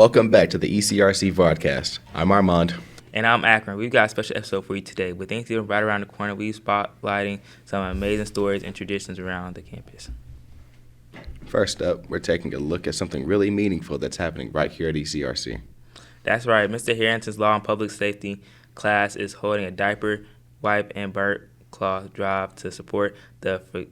Welcome back to the ECRC Vodcast. I'm Armand. And I'm Akron. We've got a special episode for you today. With Thanksgiving right around the corner, we're spotlighting some amazing stories and traditions around the campus. First up, we're taking a look at something really meaningful that's happening right here at ECRC. That's right. Mr. Harrington's Law and Public Safety class is holding a diaper, wipe, and burp cloth drive to support the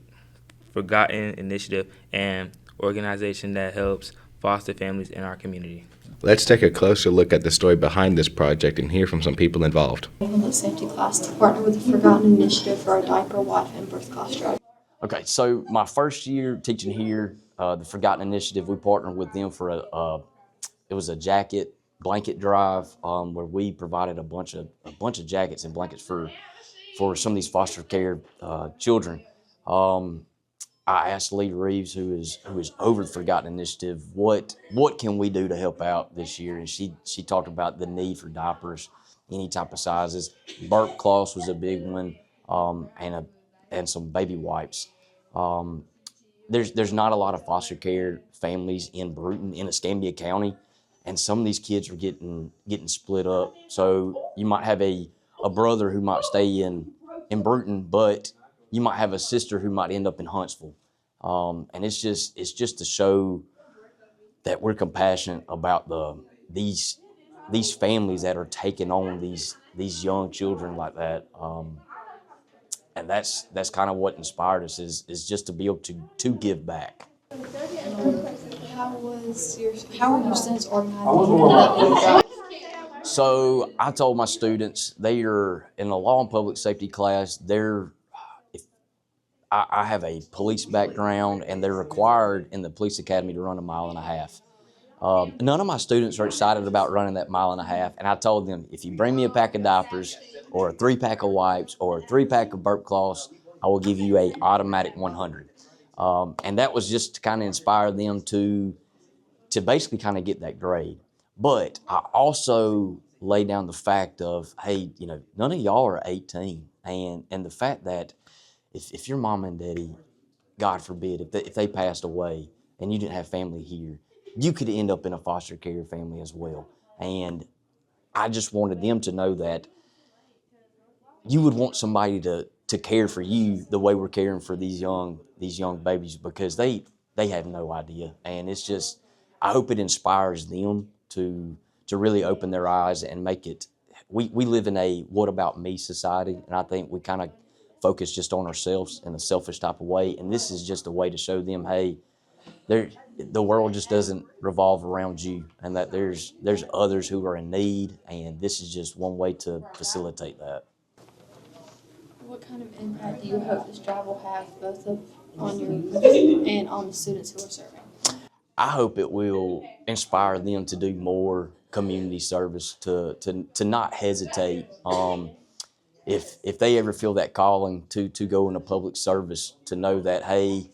Forgotten Initiative, an organization that helps foster families in our community. Let's take a closer look at the story behind this project and hear from some people involved. Public safety class to partner with the Forgotten Initiative for our diaper, wipe, and birth cloth drive. Okay, so my first year teaching here, the Forgotten Initiative, we partnered with them for it was a blanket drive where we provided a bunch of jackets and blankets for some of these foster care children. I asked Lee Reeves, who is over the Forgotten Initiative, what can we do to help out this year? And she talked about the need for diapers, any type of sizes. Burp cloths was a big one, and some baby wipes. There's not a lot of foster care families in Bruton, in Escambia County, and some of these kids are getting split up. So you might have a brother who might stay in Bruton, but you might have a sister who might end up in Huntsville. And it's just to show that we're compassionate about these families that are taking on these young children like that. And that's kind of what inspired us is just to be able to give back. How were your students organized? So I told my students, they are in the law and public safety class, I have a police background, and they're required in the police academy to run 1.5 miles. None of my students are excited about running that 1.5 miles, and I told them, if you bring me a pack of diapers or a 3-pack of wipes or a 3-pack of burp cloths, I will give you a automatic 100. And that was just to kind of inspire them to basically kind of get that grade. But I also lay down the fact of, hey, none of y'all are 18, and the fact that if your mom and daddy, God forbid, if they passed away and you didn't have family here, you could end up in a foster care family as well. And I just wanted them to know that you would want somebody to care for you the way we're caring for these young babies, because they have no idea. And it's just, I hope it inspires them to really open their eyes and make it. We live in a what about me society, and I think we kind of focus just on ourselves in a selfish type of way. And this is just a way to show them, hey, the world just doesn't revolve around you, and that there's others who are in need, and this is just one way to facilitate that. What kind of impact do you hope this drive will have both on you and on the students who are serving? I hope it will inspire them to do more community service, to not hesitate. If they ever feel that calling to go into public service, to know that, hey,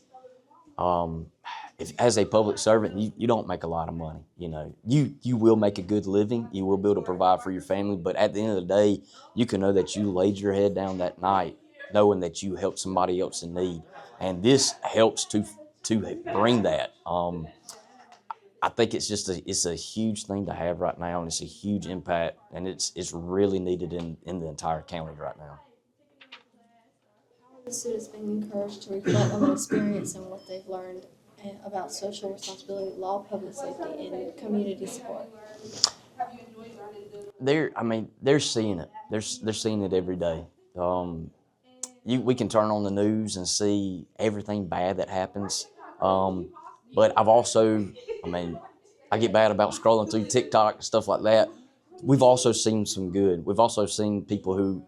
if as a public servant, you don't make a lot of money. You will make a good living. You will be able to provide for your family. But at the end of the day, you can know that you laid your head down that night knowing that you helped somebody else in need. And this helps to bring that. I think it's a huge thing to have right now, and it's a huge impact, and it's really needed in the entire county right now. How are the students being encouraged to reflect on their experience and what they've learned about social responsibility, law, public safety, and community support? They're seeing it. They're seeing it every day. We can turn on the news and see everything bad that happens. But I've also, I get bad about scrolling through TikTok and stuff like that. We've also seen some good. We've also seen people who,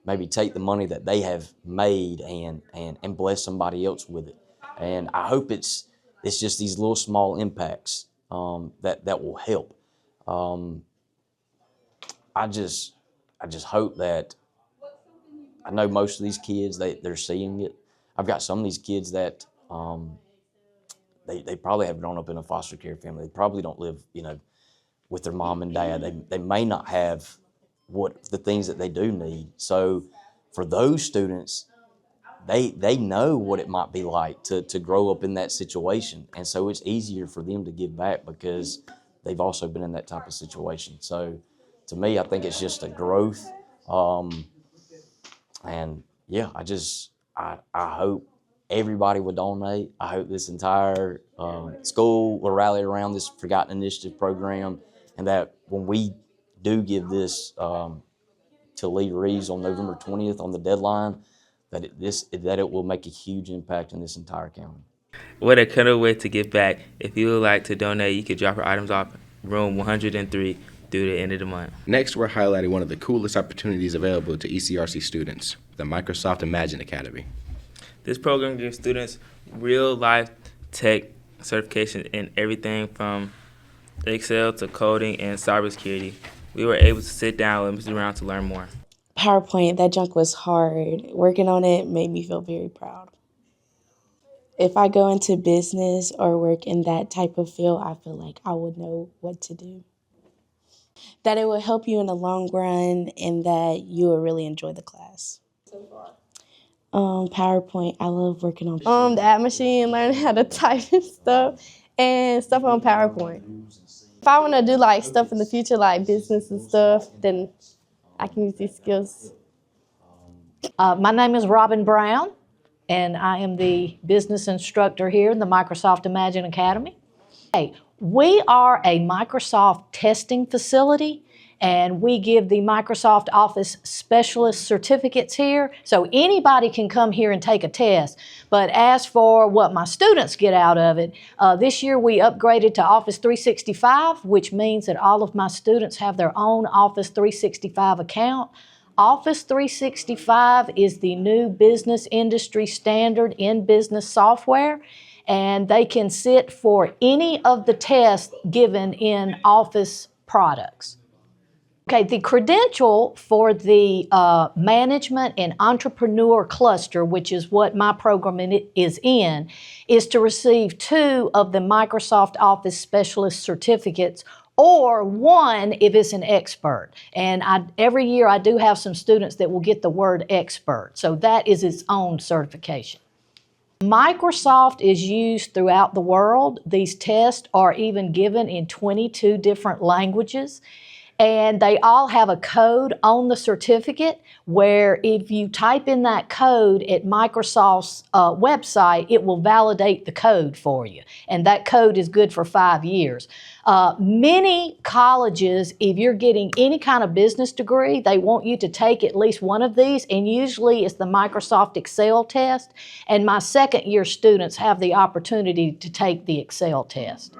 maybe take the money that they have made and bless somebody else with it. And I hope it's just these little small impacts that will help. I just hope that, I know most of these kids, they're seeing it. I've got some of these kids that they probably have grown up in a foster care family. They probably don't live, with their mom and dad. They may not have the things that they do need. So for those students, they know what it might be like to grow up in that situation. And so it's easier for them to give back because they've also been in that type of situation. So to me, I think it's just a growth. And yeah, I hope everybody would donate. I hope this entire school will rally around this Forgotten Initiative program, and that when we do give this to Lee Reeves on November 20th on the deadline, that it will make a huge impact in this entire county. What a cutaway way to give back. If you would like to donate, you can drop your items off room 103 through the end of the month. Next, we're highlighting one of the coolest opportunities available to ECRC students, the Microsoft Imagine Academy. This program gives students real-life tech certification in everything from Excel to coding and cybersecurity. We were able to sit down with Mr. Brown to learn more. PowerPoint, that junk was hard. Working on it made me feel very proud. If I go into business or work in that type of field, I feel like I would know what to do. That it will help you in the long run and that you will really enjoy the class. PowerPoint, I love working on the ad machine, learning how to type and stuff on PowerPoint. If I want to do like stuff in the future, like business and stuff, then I can use these skills. My name is Robin Brown, and I am the business instructor here in the Microsoft Imagine Academy. Hey, we are a Microsoft testing facility, and we give the Microsoft Office Specialist certificates here, so anybody can come here and take a test. But as for what my students get out of it, this year we upgraded to Office 365, which means that all of my students have their own Office 365 account. Office 365 is the new business industry standard in business software, and they can sit for any of the tests given in Office products. Okay, the credential for the management and entrepreneur cluster, which is what my program is in, is to receive 2 of the Microsoft Office Specialist certificates, or 1 if it's an expert. And every year I do have some students that will get the word expert, so that is its own certification. Microsoft is used throughout the world. These tests are even given in 22 different languages. And they all have a code on the certificate where if you type in that code at Microsoft's website, it will validate the code for you. And that code is good for 5 years. Many colleges, if you're getting any kind of business degree, they want you to take at least one of these, and usually it's the Microsoft Excel test. And my second-year students have the opportunity to take the Excel test.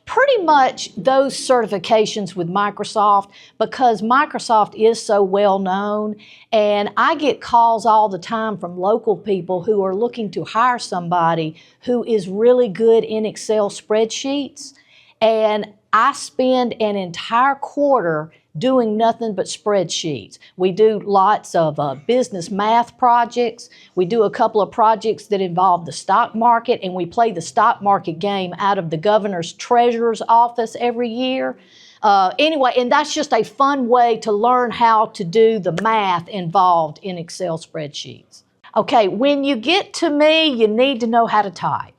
Pretty much those certifications with Microsoft, because Microsoft is so well known, and I get calls all the time from local people who are looking to hire somebody who is really good in Excel spreadsheets, and I spend an entire quarter doing nothing but spreadsheets. We do lots of business math projects. We do a couple of projects that involve the stock market, and we play the stock market game out of the governor's treasurer's office every year. Anyway, and that's just a fun way to learn how to do the math involved in Excel spreadsheets. Okay, when you get to me, you need to know how to type.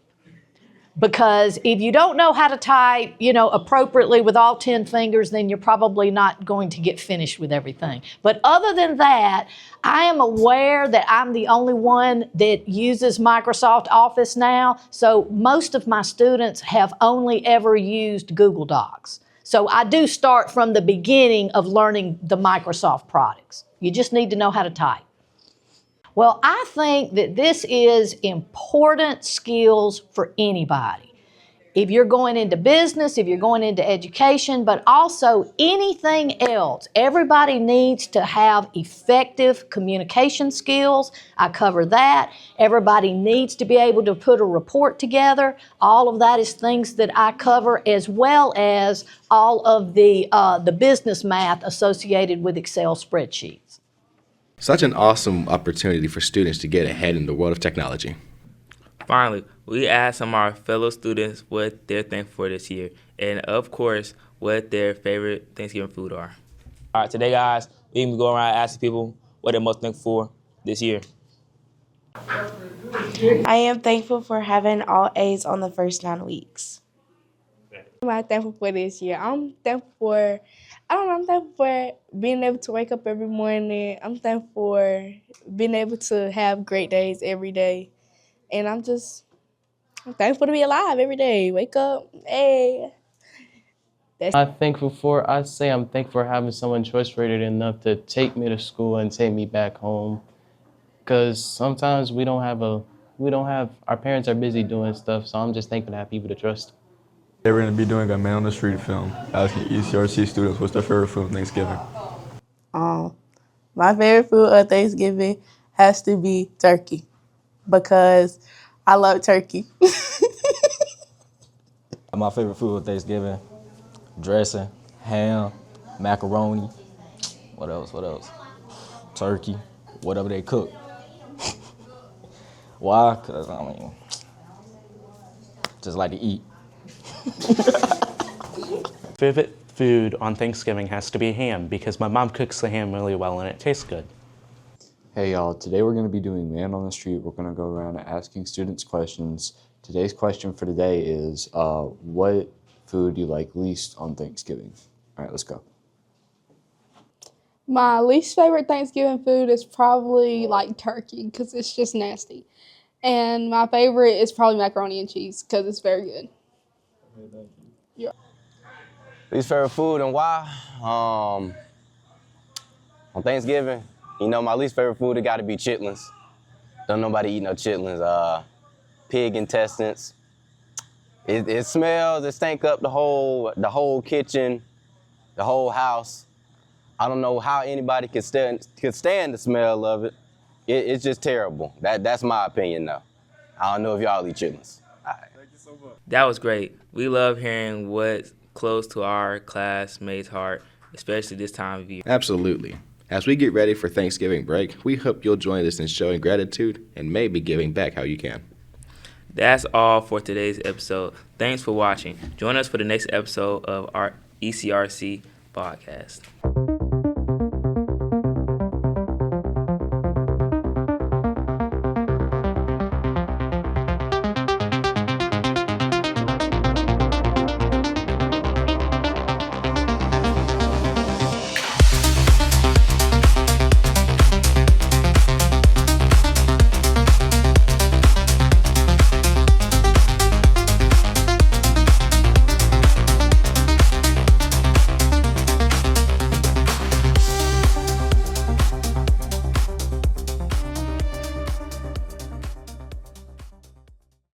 Because if you don't know how to type, appropriately with all 10 fingers, then you're probably not going to get finished with everything. But other than that, I am aware that I'm the only one that uses Microsoft Office now. So most of my students have only ever used Google Docs. So I do start from the beginning of learning the Microsoft products. You just need to know how to type. Well, I think that this is important skills for anybody. If you're going into business, if you're going into education, but also anything else, everybody needs to have effective communication skills. I cover that. Everybody needs to be able to put a report together. All of that is things that I cover, as well as all of the business math associated with Excel spreadsheets. Such an awesome opportunity for students to get ahead in the world of technology. Finally, we asked some of our fellow students what they're thankful for this year, and of course, what their favorite Thanksgiving food are. All right, today, guys, we can go around asking people what they're most thankful for this year. I am thankful for having all A's on the first 9 weeks. What am I thankful for this year? I'm thankful for, I'm thankful for being able to wake up every morning. I'm thankful for being able to have great days every day. And I'm thankful to be alive every day. Wake up, hey. I'm thankful for, I'd say I'm thankful for having someone choice-rated enough to take me to school and take me back home. Because sometimes our parents are busy doing stuff, so I'm just thankful to have people to trust. They're going to be doing a Man on the Street film, asking ECRC students what's their favorite food on Thanksgiving. My favorite food of Thanksgiving has to be turkey because I love turkey. My favorite food of Thanksgiving, dressing, ham, macaroni, what else? Turkey, whatever they cook. Why? Because, just like to eat. Favorite food on Thanksgiving has to be ham because my mom cooks the ham really well and it tastes good. Hey y'all, today we're going to be doing Man on the Street. We're going to go around and asking students questions. Today's question for today is, what food do you like least on Thanksgiving? All right, let's go. My least favorite Thanksgiving food is probably like turkey because it's just nasty. And my favorite is probably macaroni and cheese because it's very good. Yeah. Least favorite food and why? On Thanksgiving, my least favorite food, it gotta be chitlins. Don't nobody eat no chitlins. Pig intestines. It smells, it stank up the whole kitchen, the whole house. I don't know how anybody could stand the smell of it. It's just terrible. That's my opinion though. I don't know if y'all eat chitlins. All right. Thank you so much. That was great. We love hearing what's close to our classmates' heart, especially this time of year. Absolutely. As we get ready for Thanksgiving break, we hope you'll join us in showing gratitude and maybe giving back how you can. That's all for today's episode. Thanks for watching. Join us for the next episode of our ECRC podcast.